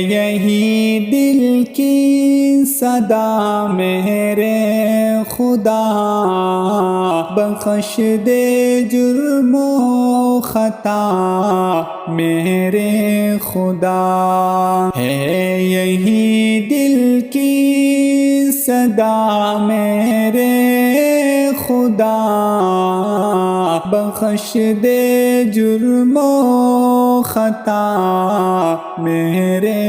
یہی دل کی صدا میرے خدا، بخش دے جرم و خطا میرے خدا، ہے یہی دل کی صدا میرے خدا، بخش دے جرم و خطا میرے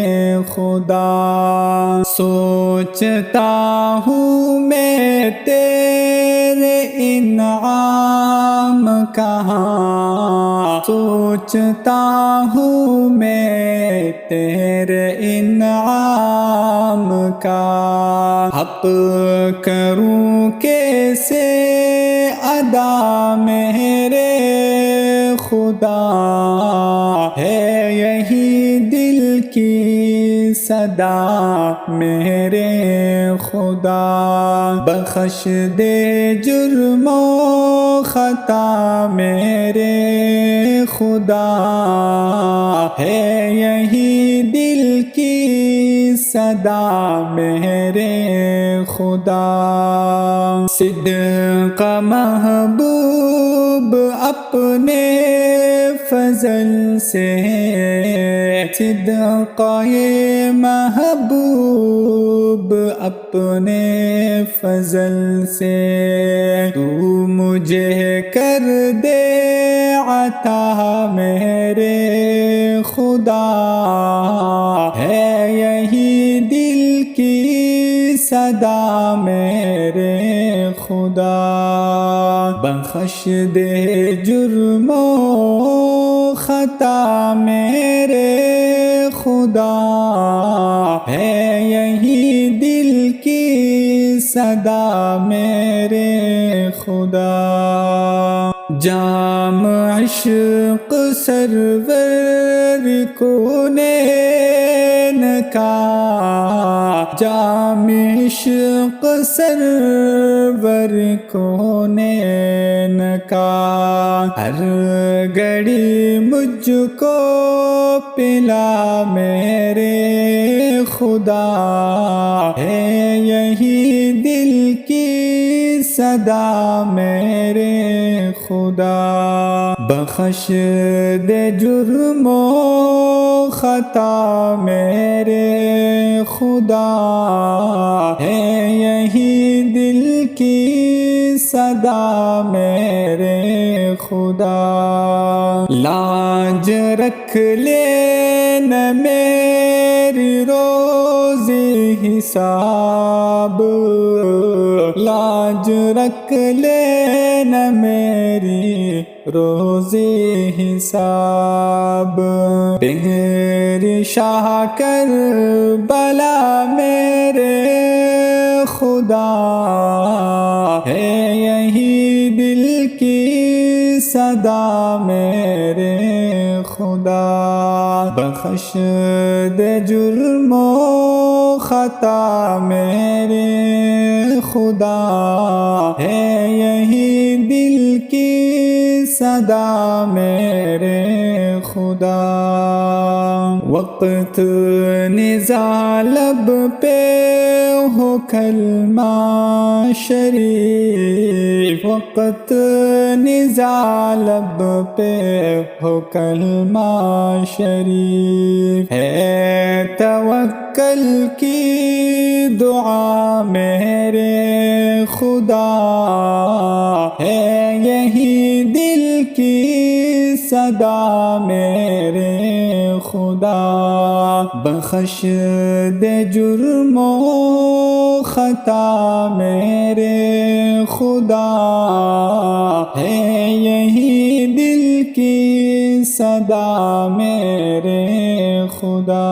خدا۔ سوچتا ہوں میں تیرے انعام کہاں، سوچتا ہوں میں تیرے انعام کا، حق کروں کیسے ادا میرے خدا، ہے یہی دل کی صدا میرے خدا، بخش دے جرم و خطا میرے خدا، ہے یہی دل کی صدا میرے خدا۔ صدق محبوب اپنے فضل سے، صدق محبوب اپنے فضل سے، تو مجھے کر دے عطا میرے خدا، ہے یہی دل کی صدا میرے خدا، بخش دے جرم و خطا میرے خدا، ہے یہی دل کی صدا میرے خدا۔ جام عشق سرور کونین کا، جام عشق سرور کونین کا، ہر گھڑی مجھ کو پلا میرے خدا، ہے یہی دل کی صدا میرے خدا، بخش دے جرم و خطا میرے خدا، ہے یہی دل کی صدا میرے خدا۔ لاج رکھ لینا میری روزی حساب، لاج رکھ لینا میری روزی حساب، تیری شاہ کربلا میرے خدا، ہے یہی دل کی صدا میرے خدا، بخش دے جرم و خطا میرے خدا، ہے یہی دل کی صدا میرے خدا۔ وقت نزاع لب پہ ہو کلمہ شریف، وقت نزاع لب پہ ہو کلمہ شریف، ہے توکل کی دعا میرے خدا، ہے یہی دل کی صدا میرے خدا، بخش دے جرم و خطا میرے خدا، ہے یہی دل کی صدا میرے خدا۔